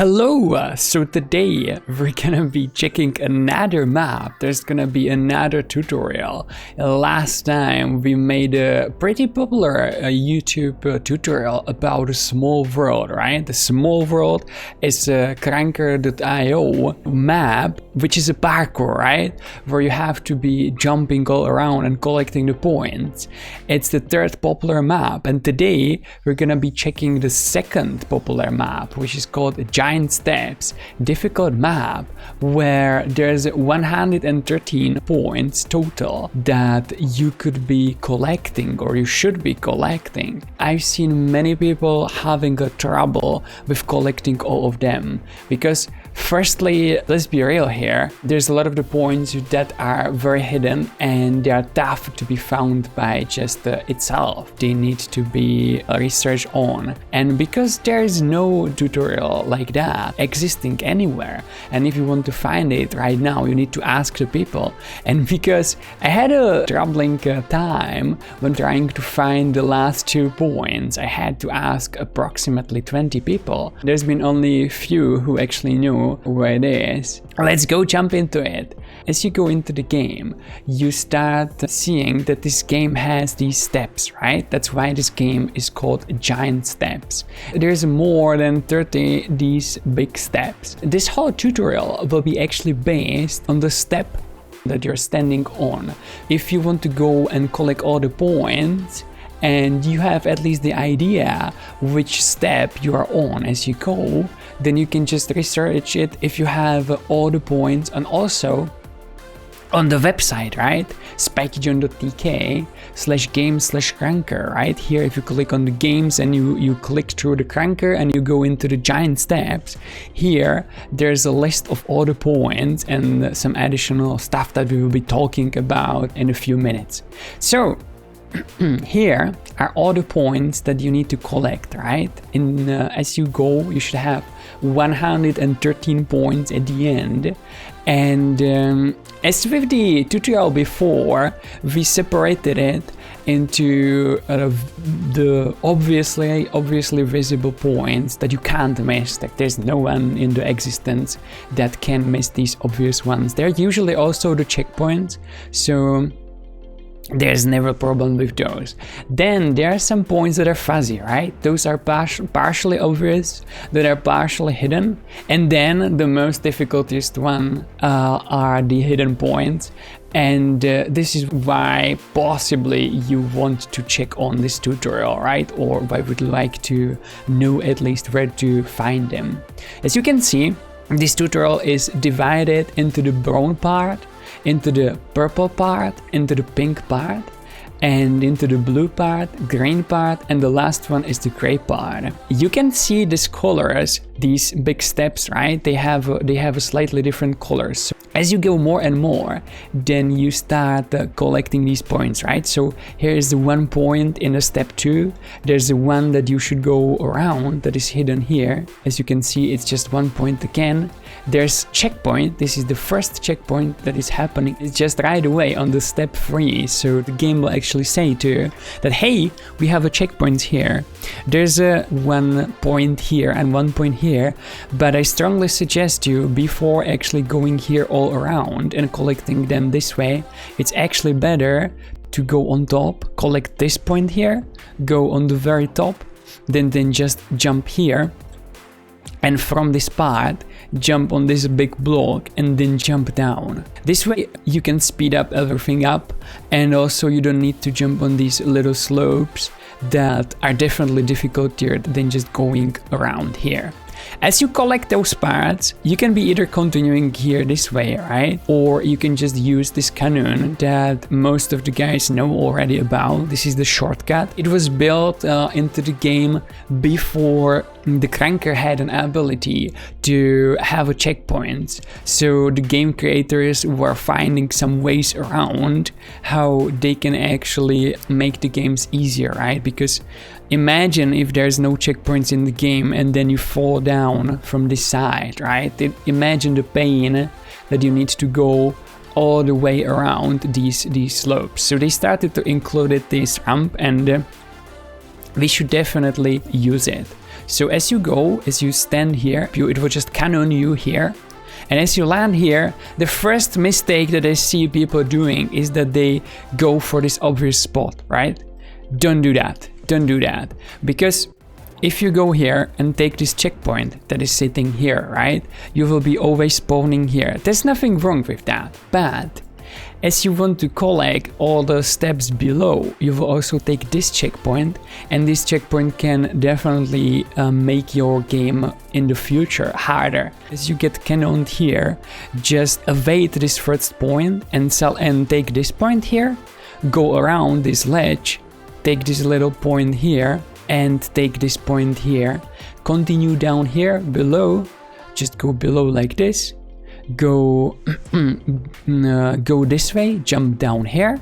Hello! So today we're gonna be checking another map. There's gonna be another tutorial. Last time we made a pretty popular YouTube tutorial about a small world, right? The small world is a Krunker.io map, which is a parkour, right? Where you have to be jumping all around and collecting the points. It's the third popular map, and today we're gonna be checking the second popular map, which is called Giant Steps, difficult map, where there's 113 points total that you could be collecting, or you should be collecting. I've seen many people having a trouble with collecting all of them, because firstly, let's be real here, there's a lot of the points that are very hidden and they are tough to be found by just itself. They need to be researched on, and because there is no tutorial like that existing anywhere, and if you want to find it right now you need to ask the people, and because I had a troubling time when trying to find the last 2 points, I had to ask approximately 20 people. There's been only few who actually knew where it is. Let's go jump into it. As you go into the game, you start seeing that this game has these steps, right? That's why this game is called Giant Steps. There's more than 30 these big steps. This whole tutorial will be actually based on the step that you're standing on. If you want to go and collect all the points, and you have at least the idea which step you are on as you go, then you can just research it if you have all the points, and also on the website, right? SpikyJohn.tk/game/Krunker, right? Here, if you click on the games and you click through the Krunker and you go into the Giant Steps, here there's a list of all the points and some additional stuff that we will be talking about in a few minutes. So here are all the points that you need to collect, right? As you go, you should have 113 points at the end. And as with the tutorial before, we separated it into the obviously visible points that you can't miss. Like, there's no one in the existence that can miss these obvious ones. They're usually also the checkpoints, so there's never a problem with those. Then there are some points that are fuzzy, right? Those are partially obvious, that are partially hidden. And then the most difficultest one are the hidden points. And this is why possibly you want to check on this tutorial, right? Or I would like to know at least where to find them. As you can see, this tutorial is divided into the brown part, into the purple part, into the pink part, and into the blue part, green part, and the last one is the gray part. You can see these colors, these big steps, right? They have a slightly different colors. So as you go more and more, then you start collecting these points, right? So here is the 1 point in the step 2. There's the one that you should go around that is hidden here. As you can see, it's just 1 point again. There's checkpoint. This is the first checkpoint that is happening. It's just right away on the step 3. So the game will actually say to you that, hey, we have a checkpoint here. There's a 1 point here and 1 point here, but I strongly suggest you, before actually going here all around and collecting them this way, it's actually better to go on top, collect this point here, go on the very top, then just jump here, and from this part jump on this big block and then jump down. This way you can speed up everything up, and also you don't need to jump on these little slopes that are definitely difficult than just going around here. As you collect those parts, you can be either continuing here this way, right? Or you can just use this cannon that most of the guys know already about. This is the shortcut. It was built into the game before the Krunker had an ability to have a checkpoint. So the game creators were finding some ways around how they can actually make the games easier, right? Because imagine if there's no checkpoints in the game and then you fall down from this side, right? Imagine the pain that you need to go all the way around these slopes. So they started to include this ramp, and we should definitely use it. So as you go, as you stand here, it will just cannon you here. And as you land here, the first mistake that I see people doing is that they go for this obvious spot, right? Don't do that. Don't do that. Because if you go here and take this checkpoint that is sitting here, right? You will be always spawning here. There's nothing wrong with that. But as you want to collect all the steps below, you will also take this checkpoint, and this checkpoint can definitely make your game in the future harder. As you get cannoned here, just evade this first point and take this point here, go around this ledge, take this little point here, and take this point here. Continue down here below, just go below like this. Go go this way, jump down here,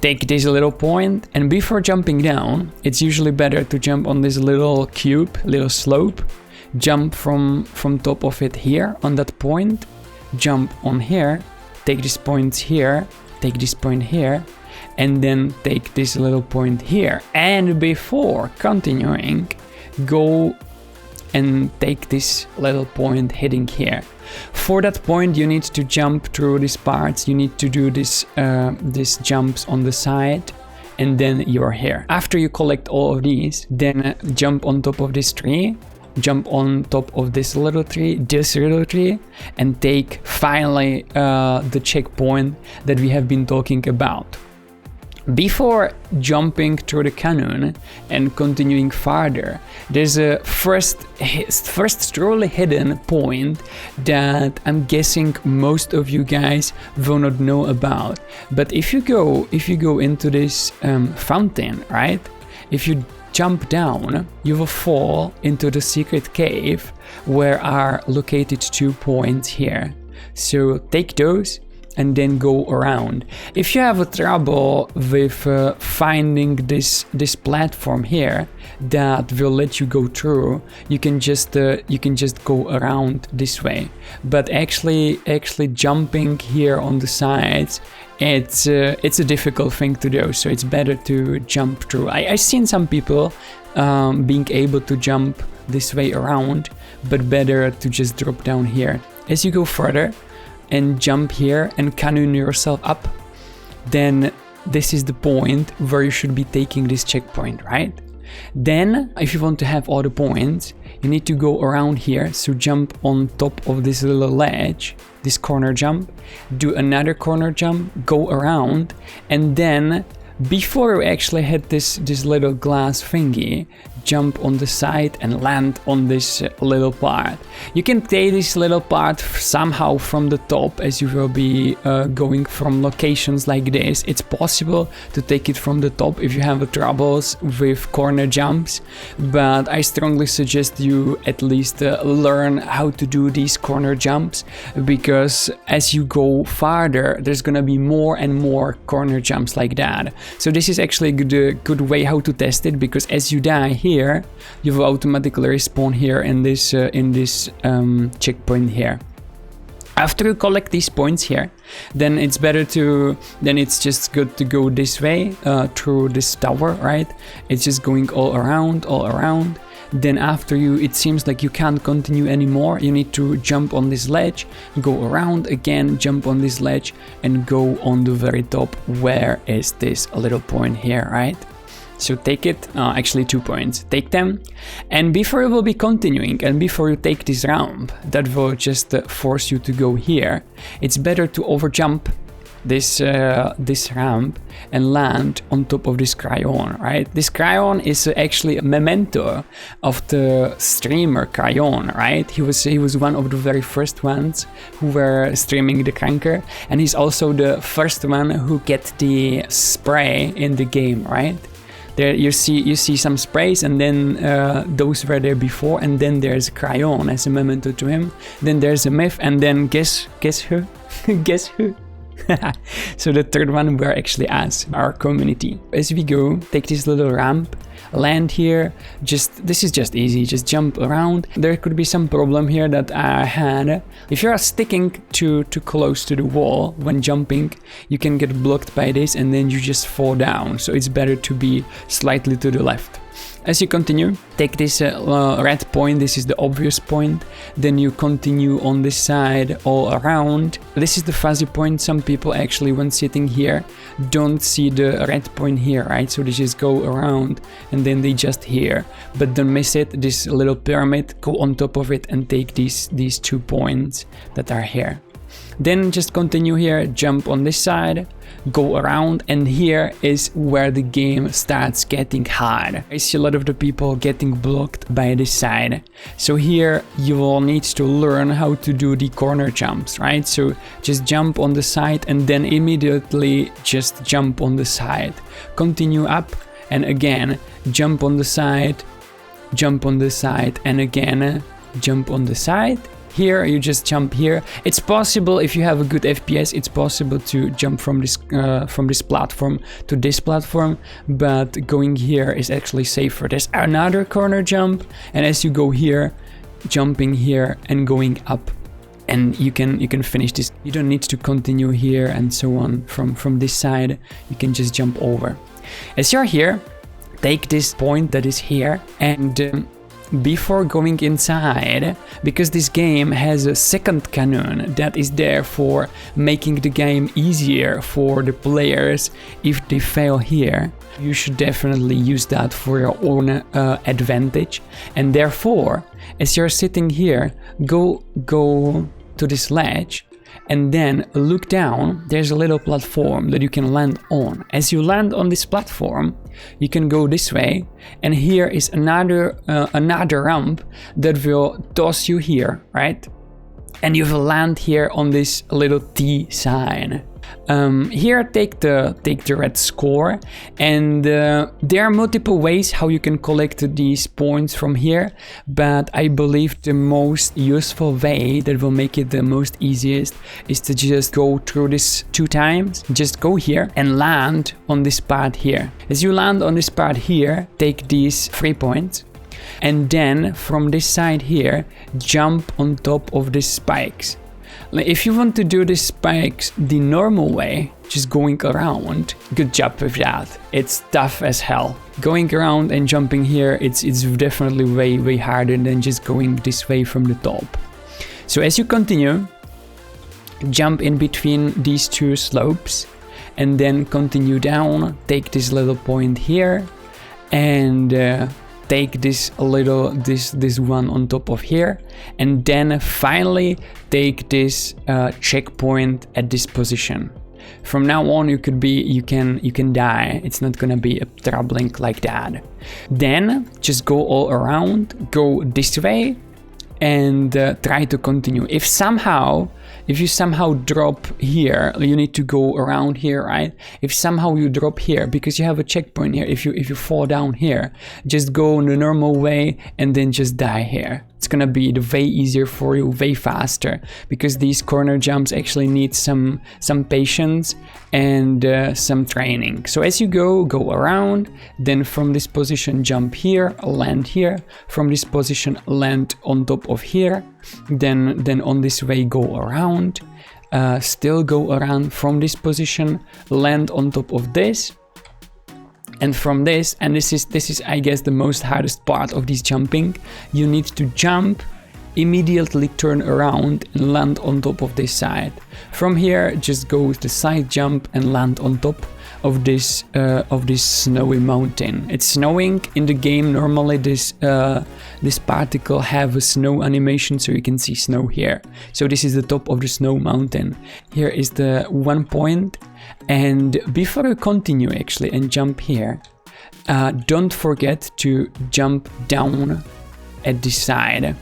take this little point, and before jumping down, it's usually better to jump on this little cube, little slope, jump from top of it here on that point, jump on here, take this point here, take this point here, and then take this little point here. And before continuing, go and take this little point heading here. For that point, you need to jump through these parts. You need to do these jumps on the side, and then you are here. After you collect all of these, then jump on top of this tree, jump on top of this little tree, and take finally the checkpoint that we have been talking about. Before jumping through the cannon and continuing farther, there's a first truly hidden point that I'm guessing most of you guys will not know about. But if you go into this fountain, right? If you jump down, you will fall into the secret cave where are located 2 points here. So take those and then go around. If you have a trouble with finding this platform here that will let you go through, you can just go around this way. But actually jumping here on the sides, it's a difficult thing to do. So it's better to jump through. I've seen some people being able to jump this way around, but better to just drop down here. As you go further and jump here and cannon yourself up, then this is the point where you should be taking this checkpoint, right? Then if you want to have all the points, you need to go around here. So jump on top of this little ledge, this corner jump, do another corner jump, go around, and then before you actually hit this little glass thingy, jump on the side and land on this little part. You can take this little part somehow from the top, as you will be going from locations like this. It's possible to take it from the top if you have troubles with corner jumps, but I strongly suggest you at least learn how to do these corner jumps, because as you go farther, there's gonna be more and more corner jumps like that. So this is actually a good way how to test it, because as you die here, you will automatically respawn here in this checkpoint here. After you collect these points here, then it's just good to go this way through this tower, right? It's just going all around. Then after it seems like you can't continue anymore, you need to jump on this ledge, go around again, jump on this ledge, and go on the very top where is this little point here, right? So take it, actually 2 points, take them, and before you will be continuing, and before you take this ramp that will just force you to go here, it's better to overjump this ramp and land on top of this crayon, right? This crayon is actually a memento of the streamer Crayon, right? He was one of the very first ones who were streaming the Krunker, and he's also the first one who get the spray in the game, right? There you see some sprays, and then those were there before, and then there's Crayon as a memento to him. Then there's a myth, and then guess who? Guess who? So the third one were actually us, our community. As we go, take this little ramp, land here. This is just easy, just jump around. There could be some problem here that I had. If you are sticking too close to the wall when jumping, you can get blocked by this and then you just fall down. So it's better to be slightly to the left. As you continue, take this red point, this is the obvious point, then you continue on this side all around. This is the fuzzy point. Some people actually, when sitting here, don't see the red point here, right? So they just go around and then they just here. But don't miss it, this little pyramid, go on top of it and take these 2 points that are here. Then just continue here, jump on this side, go around, and here is where the game starts getting hard. I see a lot of the people getting blocked by this side. So here you will need to learn how to do the corner jumps, right? So just jump on the side and then immediately just jump on the side. Continue up and again jump on the side, and again jump on the side. Here you just jump here. It's possible, if you have a good FPS, it's possible to jump from this platform to this platform, but going here is actually safer. There's another corner jump, and as you go here, jumping here and going up, and you can finish this. You don't need to continue here and so on from this side. You can just jump over. As you're here, take this point that is here, and before going inside, because this game has a second cannon that is there for making the game easier for the players if they fail here, you should definitely use that for your own advantage. And therefore, as you're sitting here, go to this ledge and then look down. There's a little platform that you can land on. As you land on this platform, you can go this way, and here is another ramp that will toss you here, right? And you will land here on this little T sign. Here take the red score, and there are multiple ways how you can collect these points from here, but I believe the most useful way that will make it the most easiest is to just go through this 2 times. Just go here and land on this part here. As you land on this part here, take these 3 points, and then from this side here, jump on top of these spikes. If you want to do the spikes the normal way, just going around, good job with that. It's tough as hell. Going around and jumping here, it's definitely way harder than just going this way from the top. So as you continue, jump in between these 2 slopes, and then continue down, take this little point here, and take this one on top of here, and then finally take this checkpoint at this position. From now on, you can die. It's not gonna be a troubling like that. Then just go all around, go this way, and try to continue. If you somehow drop here, you need to go around here, right? If somehow you drop here because you have a checkpoint here, if you fall down here, just go in the normal way and then just die here. It's gonna be way easier for you, way faster, because these corner jumps actually need some patience and some training. So as you go around, then from this position jump here, land here, from this position land on top of here, then on this way go around, still go around from this position, land on top of this. And from this, and this is I guess the most hardest part of this jumping, you need to jump, immediately turn around and land on top of this side. From here, just go with the side jump and land on top of this snowy mountain. It's snowing in the game. Normally this particle have a snow animation, so you can see snow here. So this is the top of the snow mountain. Here is the 1 point. And before you continue actually and jump here, don't forget to jump down at this side.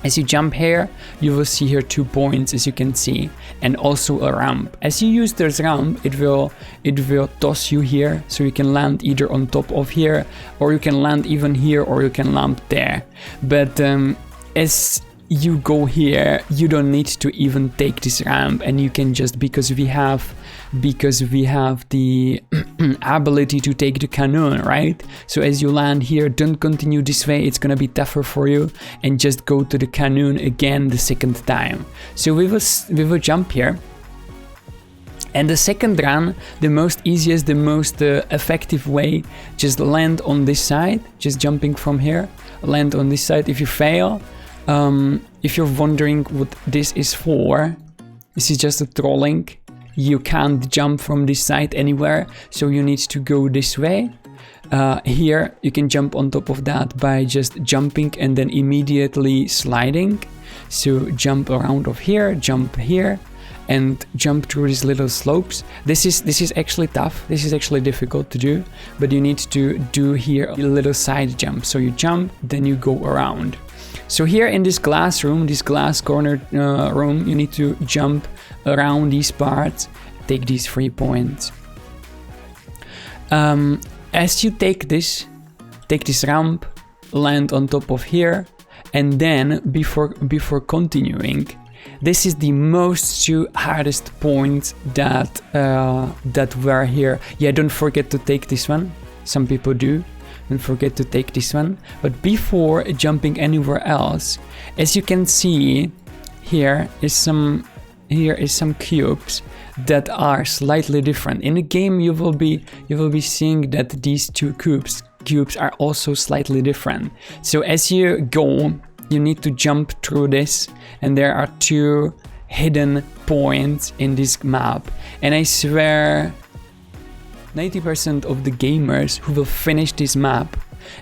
As you jump here, you will see here 2 points, as you can see, and also a ramp. As you use this ramp, it will toss you here, so you can land either on top of here, or you can land even here, or you can land there. But as you go here, you don't need to even take this ramp, and you can just, because we have the ability to take the cannon, right? So as you land here, don't continue this way, it's gonna be tougher for you, and just go to the cannon again the second time. So we will jump here, And the second run, the most easiest, the most effective way, just land on this side, just jumping from here, land on this side. If you fail, if you're wondering what this is for, this is just a trolling. You can't jump from this side anywhere, so you need to go this way. Here you can jump on top of that by just jumping and then immediately sliding. So jump around of here, jump here, and jump through these little slopes. This is actually tough. This is actually difficult to do, but you need to do here a little side jump. So you jump, then you go around. So here in this glass room, this glass corner room, you need to jump around these parts, take these 3 points. As you take this ramp, land on top of here, and then before continuing, this is the most two hardest points that were here. Yeah, don't forget to take this one. Some people do. Don't forget to take this one. But before jumping anywhere else, as you can see, here is some cubes that are slightly different. In the game, you will be seeing that these two cubes are also slightly different. So as you go, you need to jump through this, and there are 2 hidden points in this map. And I swear 90% of the gamers who will finish this map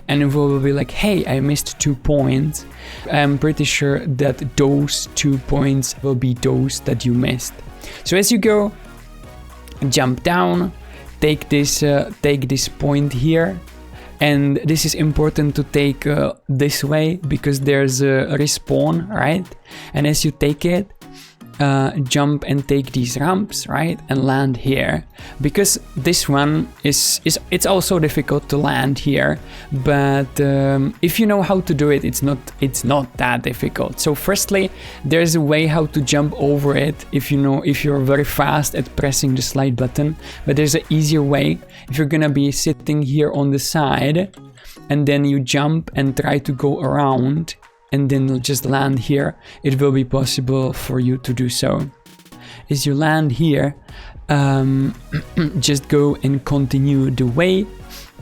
and who will be like, hey, I missed 2 points, I'm pretty sure that those 2 points will be those that you missed. So as you go, jump down, take this point here, and this is important to take this way because there's a respawn, right? And as you take it, jump and take these ramps, right, and land here, because this one it's also difficult to land here, but if you know how to do it, it's not that difficult. So firstly, there's a way how to jump over it if you're very fast at pressing the slide button, but there's an easier way. If you're gonna be sitting here on the side and then you jump and try to go around and then just land here, it will be possible for you to do so. As you land here, just go and continue the way,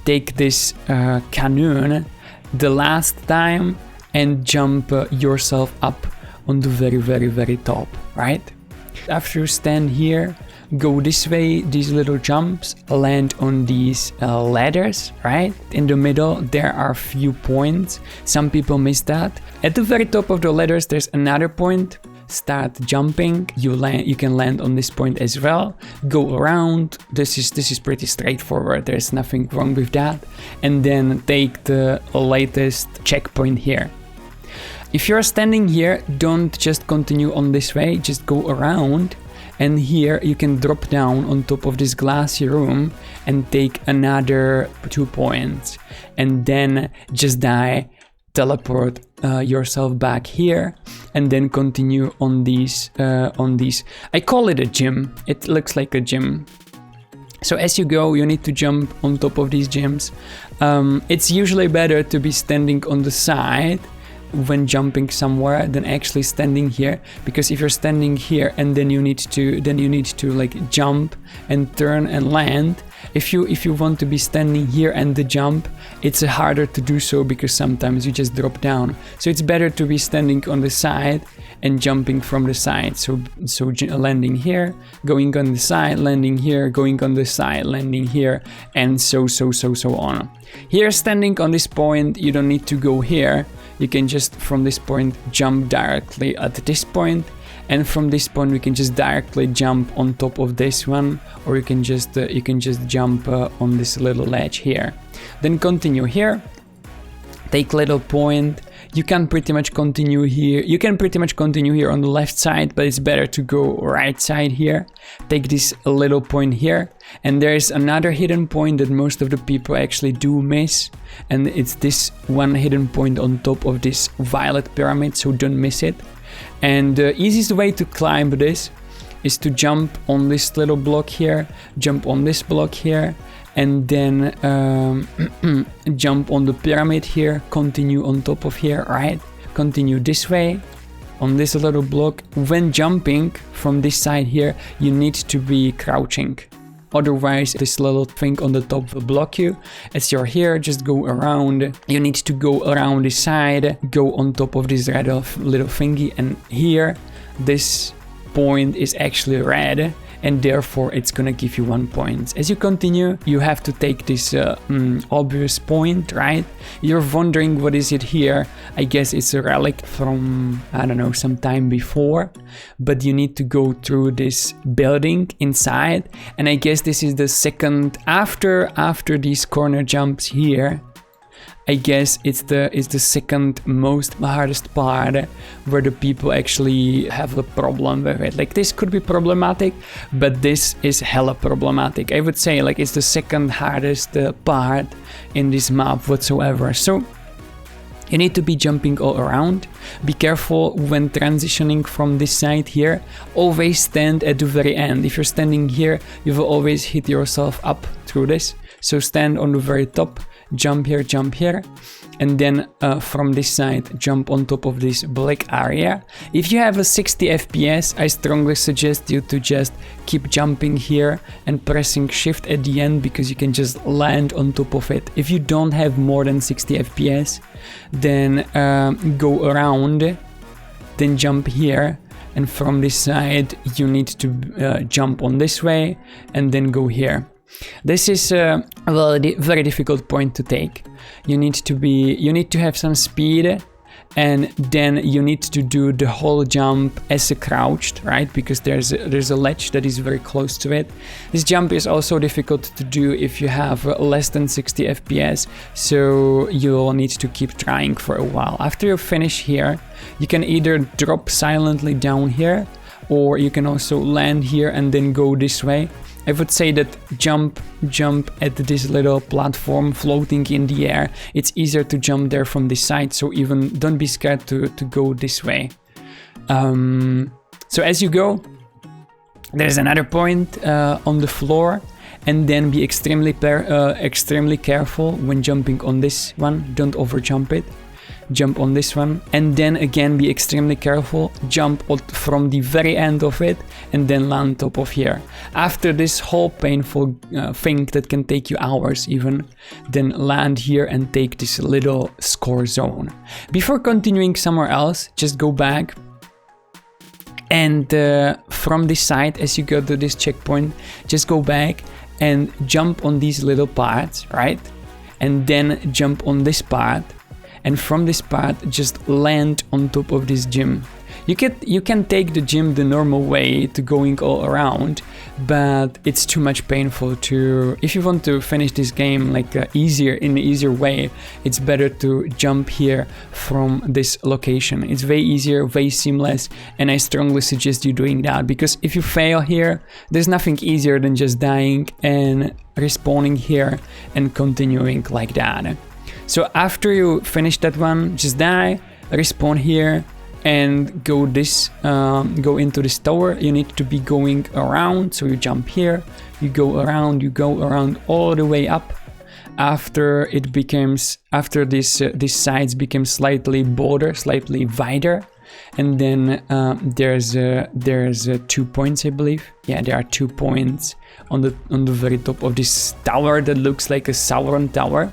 take this cannon the last time and jump yourself up on the very top, right? After you stand here, go this way, these little jumps, land on these ladders, right? In the middle, there are few points. Some people miss that. At the very top of the ladders, there's another point. Start jumping. You can land on this point as well. Go around. This is pretty straightforward. There's nothing wrong with that. And then take the latest checkpoint here. If you're standing here, don't just continue on this way. Just go around. And here you can drop down on top of this glassy room and take another 2 points. And then just die, teleport yourself back here, and then continue on these. I call it a gym. It looks like a gym. So as you go, you need to jump on top of these gyms. It's usually better to be standing on the side when jumping somewhere than actually standing here, because if you're standing here and then you need to like jump and turn and land, if you want to be standing here and the jump, it's harder to do so because sometimes you just drop down. So it's better to be standing on the side and jumping from the side. So landing here, going on the side, landing here, going on the side, landing here, and so on. Here, standing on this point, you don't need to go here. You can just from this point jump directly at this point, and from this point we can just directly jump on top of this one, or you can just jump on this little ledge here. Then continue here, take little point. You can pretty much continue here. You can pretty much continue here on the left side, but it's better to go right side here. Take this little point here, and there's another hidden point that most of the people actually do miss, and it's this one hidden point on top of this violet pyramid, so don't miss it. And the easiest way to climb this is to jump on this little block here, jump on this block here, and then jump on the pyramid here, continue on top of here, right? Continue this way, on this little block. When jumping from this side here, you need to be crouching. Otherwise, this little thing on the top will block you. As you're here, just go around. You need to go around the side, go on top of this red little thingy, and here, this point is actually red, and therefore it's gonna give you 1 point. As you continue, you have to take this obvious point, right? You're wondering what is it here. I guess it's a relic from, I don't know, some time before, but you need to go through this building inside, and I guess this is the second after these corner jumps here. I guess it's the second most hardest part where the people actually have a problem with it. Like, this could be problematic, but this is hella problematic. I would say like it's the second hardest part in this map whatsoever. So you need to be jumping all around. Be careful when transitioning from this side here. Always stand at the very end. If you're standing here, you will always hit yourself up through this. So stand on the very top, jump here, and then from this side, jump on top of this black area. If you have a 60 FPS, I strongly suggest you to just keep jumping here and pressing shift at the end, because you can just land on top of it. If you don't have more than 60 FPS, then go around, then jump here, and from this side you need to jump on this way and then go here. This is a very difficult point to take. You need to have some speed, and then you need to do the whole jump as a crouched, right? Because there's a ledge that is very close to it. This jump is also difficult to do if you have less than 60 FPS, so you'll need to keep trying for a while. After you finish here, you can either drop silently down here, or you can also land here and then go this way. I would say that jump at this little platform floating in the air. It's easier to jump there from this side, so even don't be scared to go this way. So as you go, there's another point on the floor, and then be extremely careful when jumping on this one. Don't overjump it. Jump on this one, and then again be extremely careful, jump from the very end of it, and then land top of here. After this whole painful thing that can take you hours even, then land here and take this little score zone. Before continuing somewhere else, just go back, and from this side, as you go to this checkpoint, just go back and jump on these little parts, right? And then jump on this part, and from this part just land on top of this gym. You can take the gym the normal way to going all around, but it's too much painful to. If you want to finish this game like in an easier way, it's better to jump here from this location. It's way easier, way seamless, and I strongly suggest you doing that, because if you fail here, there's nothing easier than just dying and respawning here and continuing like that. So after you finish that one, just die, respawn here, and go into this tower. You need to be going around, so you jump here, you go around all the way up. After these sides became slightly wider, and then there's 2 points, I believe. Yeah, there are 2 points on the very top of this tower that looks like a Sauron tower.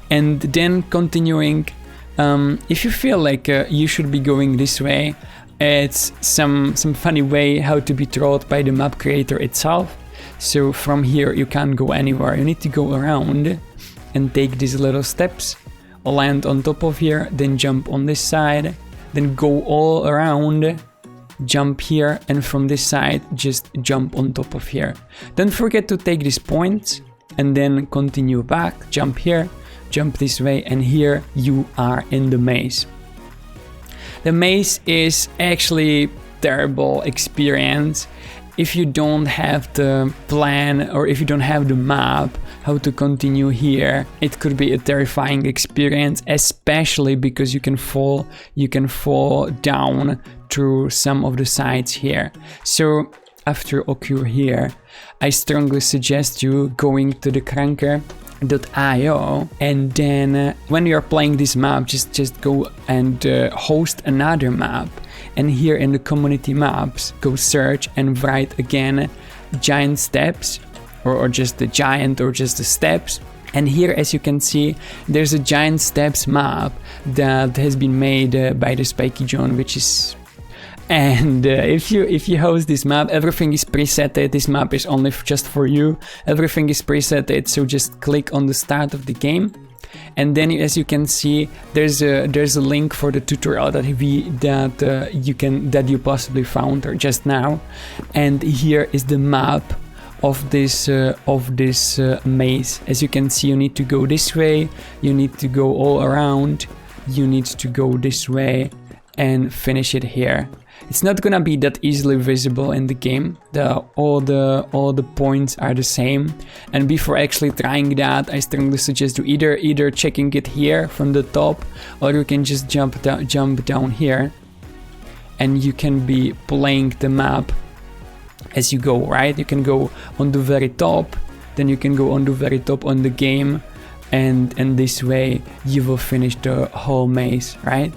And then continuing, if you feel like you should be going this way, it's some funny way how to be trolled by the map creator itself. So from here you can't go anywhere. You need to go around and take these little steps, land on top of here, then jump on this side, then go all around, jump here, and from this side just jump on top of here. Don't forget to take these points and then continue back, jump here, jump this way, and here you are in the maze. The maze is actually terrible experience if you don't have the plan, or if you don't have the map how to continue here. It could be a terrifying experience, especially because you can fall down through some of the sides here. So after occur here, I strongly suggest you going to the Krunker, .io, and then when you're playing this map, just go and host another map, and here in the community maps, go search and write again giant steps, or just the giant, or just the steps. And here, as you can see, there's a giant steps map that has been made by the SpikyJohn, which is. And if you host this map, everything is presetted. This map is only just for you. Everything is presetted, so just click on the start of the game, and then as you can see, there's a link for the tutorial that you possibly found or just now. And here is the map of this maze. As you can see, you need to go this way. You need to go all around. You need to go this way and finish it here. It's not gonna be that easily visible in the game. All the points are the same. And before actually trying that, I strongly suggest you either checking it here from the top, or you can just jump down here, and you can be playing the map as you go. Right? You can go on the very top, then you can go on the very top on the game, and this way you will finish the whole maze. Right?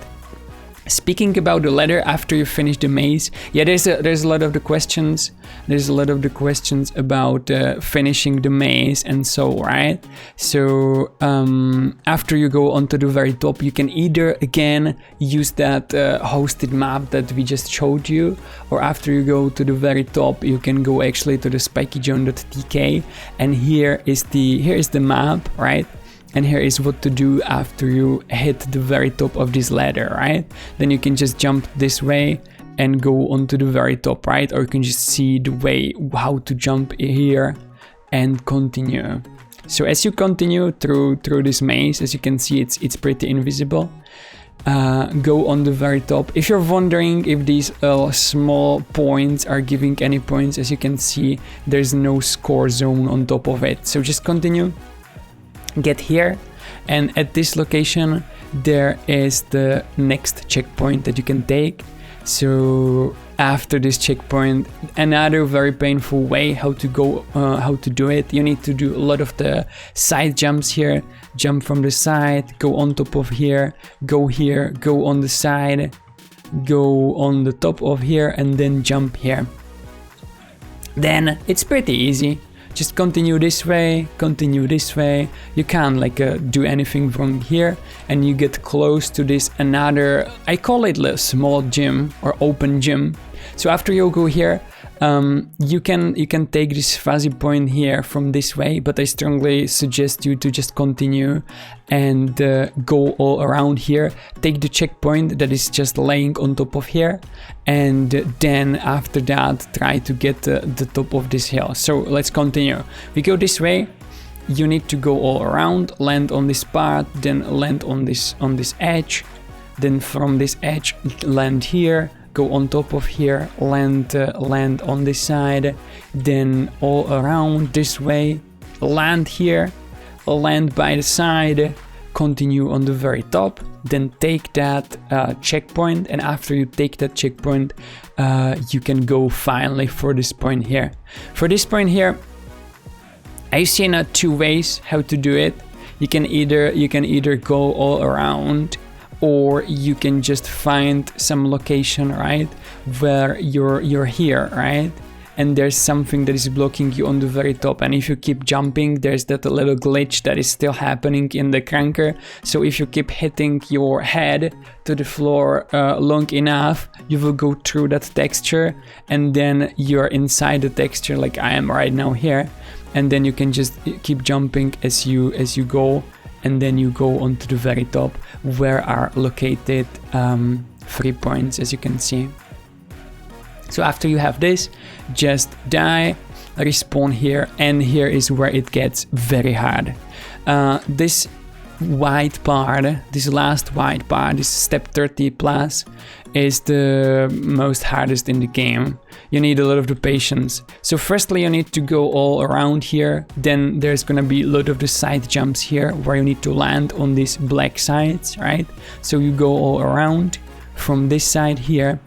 Speaking about the ladder after you finish the maze, yeah, there's a lot of the questions. There's a lot of the questions about finishing the maze and so, right? So after you go onto the very top, you can either again use that hosted map that we just showed you, or after you go to the very top, you can go actually to the SpikyJohn.tk, and here is the map, right? And here is what to do after you hit the very top of this ladder, right? Then you can just jump this way and go onto the very top, right? Or you can just see the way how to jump here and continue. So as you continue through this maze, as you can see, it's pretty invisible. Go on the very top. If you're wondering if these small points are giving any points, as you can see, there's no score zone on top of it. So just continue. Get here, and at this location there is the next checkpoint that you can take. So after this checkpoint, another very painful way how to do it, you need to do a lot of the side jumps here. Jump from the side, go on top of here, go on the side, go on the top of here, and then jump here. Then it's pretty easy. Just continue this way, continue this way. You can't do anything from here, and you get close to this another, I call it a small gym or open gym. So after you go here, you can take this fuzzy point here from this way, but I strongly suggest you to just continue and go all around here. Take the checkpoint that is just laying on top of here, and then after that try to get the top of this hill. So let's continue. We go this way. You need to go all around, land on this part, then land on this edge, then from this edge land here. Go on top of here, land on this side, then all around this way, land here, land by the side, continue on the very top, then take that checkpoint, and after you take that checkpoint, you can go finally for this point here. For this point here, I've seen two ways how to do it. You can either go all around, or you can just find some location, right, where you're here, right, and there's something that is blocking you on the very top, and if you keep jumping, there's that little glitch that is still happening in the Krunker. So if you keep hitting your head to the floor long enough, you will go through that texture, and then you're inside the texture like I am right now here, and then you can just keep jumping as you go, and then you go onto the very top where are located 3 points, as you can see. So after you have this, just die, respawn here, and here is where it gets very hard. This white part, this last white part, this step 30 plus, is the most hardest in the game. You need a lot of the patience. So firstly you need to go all around here, then there's gonna be a lot of the side jumps here where you need to land on these black sides, right? So you go all around. From this side here,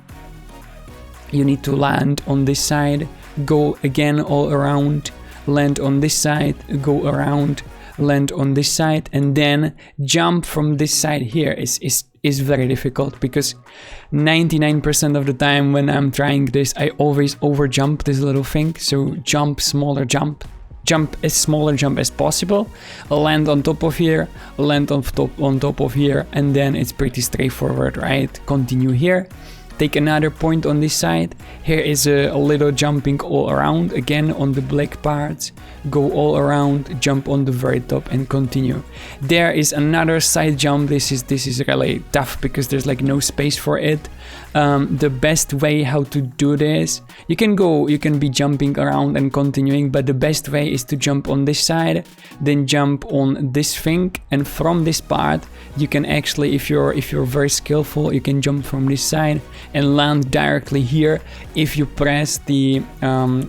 you need to land on this side, go again all around, land on this side, go around, land on this side, and then jump from this side here is very difficult, because 99% of the time when I'm trying this, I always over jump this little thing. So jump as smaller jump as possible, land on top of here, land on top of here, and then it's pretty straightforward, right? Continue here, take another point on this side. Here is a little jumping all around, again on the black parts, go all around, jump on the very top and continue. There is another side jump. This is really tough because there's like no space for it. The best way how to do this, you can be jumping around and continuing, but the best way is to jump on this side, then jump on this thing, and from this part you can actually, if you're very skillful, you can jump from this side and land directly here if you press the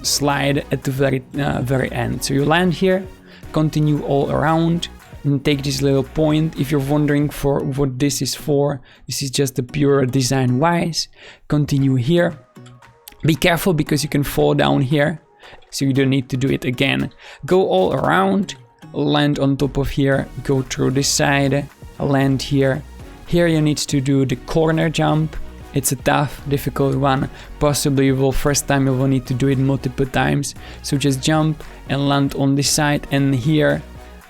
slide at the very end. So you land here, continue all around, and take this little point. If you're wondering for what this is for, this is just a pure design wise. Continue here. Be careful because you can fall down here, so you don't need to do it again. Go all around, land on top of here, go through this side, land here. Here you need to do the corner jump. It's a tough, difficult one. Possibly first time you will need to do it multiple times. So just jump and land on this side, and here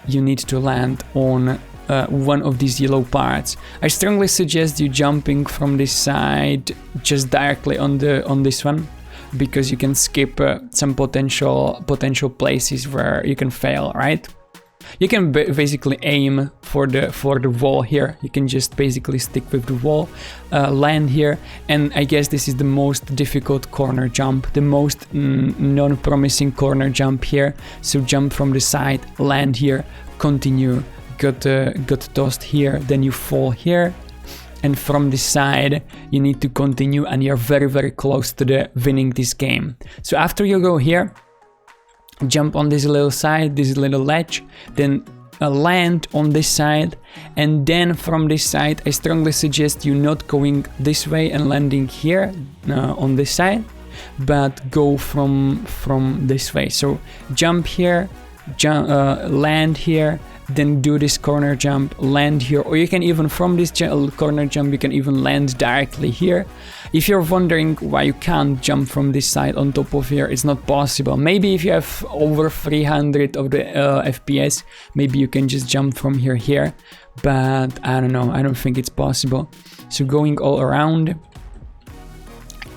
you need to land on one of these yellow parts. I strongly suggest you jumping from this side just directly on this one, because you can skip some potential places where you can fail, right? You can basically aim for the wall here. You can just basically stick with the wall, land here, and I guess this is the most difficult corner jump, the most non-promising corner jump here. So jump from the side, land here, continue, got tossed here, then you fall here, and from this side you need to continue, and you're very, very close to winning this game. So after you go here, jump on this little side, this little ledge, then land on this side, and then from this side I strongly suggest you not going this way and landing here on this side, but go from this way. So jump here, land here, then do this corner jump, land here, or you can even from this corner jump you can even land directly here. If you're wondering why you can't jump from this side on top of here, it's not possible. Maybe if you have over 300 of the FPS, maybe you can just jump from here, but I don't know, I don't think it's possible. So going all around,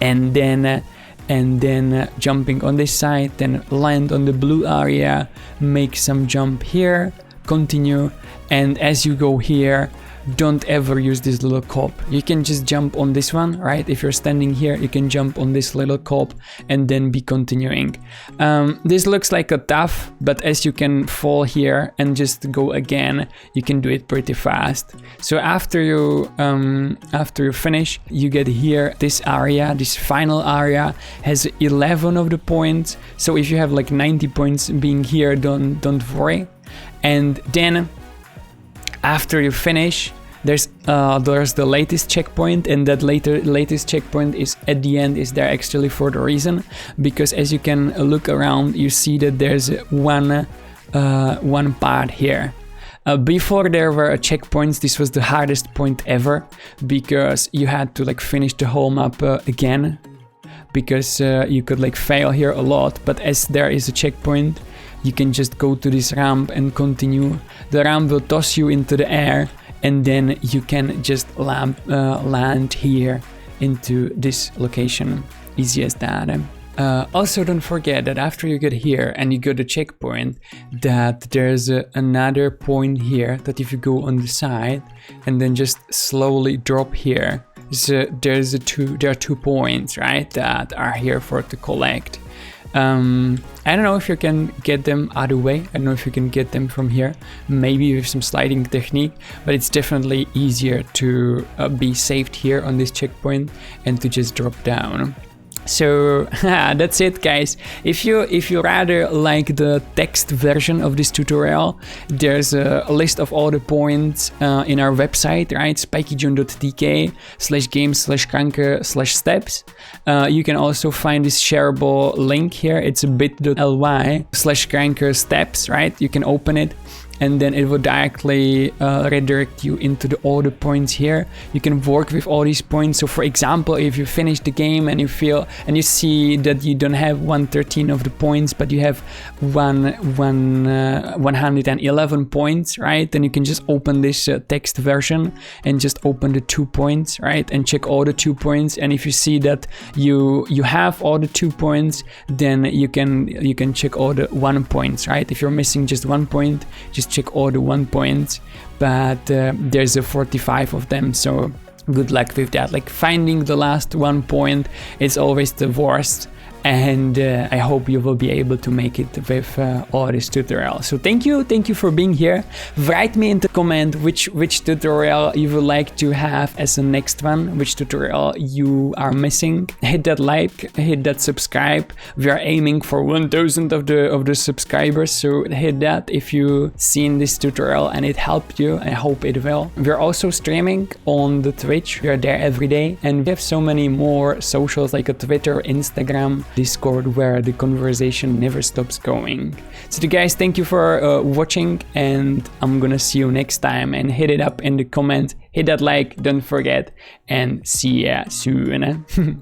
and then jumping on this side, then land on the blue area, make some jump here, continue, and as you go here, don't ever use this little cop. You can just jump on this one, right? If you're standing here, you can jump on this little cop and then be continuing. This looks like a tough, but as you can fall here and just go again, you can do it pretty fast. So after you finish, you get here, this area, this final area has 11 of the points. So if you have like 90 points being here, don't worry. And then after you finish, there's the latest checkpoint, and that latest checkpoint is at the end, is there actually for the reason, because as you can look around, you see that there's one part here. Before there were checkpoints, this was the hardest point ever, because you had to like finish the whole map again, because you could like fail here a lot. But as there is a checkpoint, you can just go to this ramp and continue. The ramp will toss you into the air, and then you can just land here into this location. Easy as that. Also, don't forget that after you get here and you go to checkpoint, that there's another point here that if you go on the side and then just slowly drop here, so there are 2 points, right, that are here for to collect. I don't know if you can get them other way. I don't know if you can get them from here, maybe with some sliding technique, but it's definitely easier to be saved here on this checkpoint and to just drop down. So that's it, guys. If you rather like the text version of this tutorial, there's a list of all the points in our website, right? SpikyJohn.tk/games/Krunker/steps. You can also find this shareable link here. It's bit.ly/Krunker steps, right? You can open it and then it will directly redirect you into the order points here. You can work with all these points. So for example, if you finish the game and you feel and you see that you don't have 113 of the points, but you have 111 points, right? Then you can just open this text version and just open the 2 points, right? And check all the 2 points. And if you see that you have all the 2 points, then you can check all the 1 points, right? If you're missing just 1 point, just check all the 1 points. But there's a 45 of them, so good luck with that. Like finding the last 1 point is always the worst. And I hope you will be able to make it with all this tutorial. So thank you for being here. Write me in the comment which tutorial you would like to have as the next one, which tutorial you are missing. Hit that like, hit that subscribe. We are aiming for 1000 of the subscribers, so hit that if you seen this tutorial and it helped you. I hope it will. We're also streaming on the Twitch. We are there every day, and we have so many more socials like a Twitter, Instagram, Discord, where the conversation never stops going. So guys, thank you for watching, and I'm gonna see you next time. And hit it up in the comment, hit that like, don't forget, and see ya soon.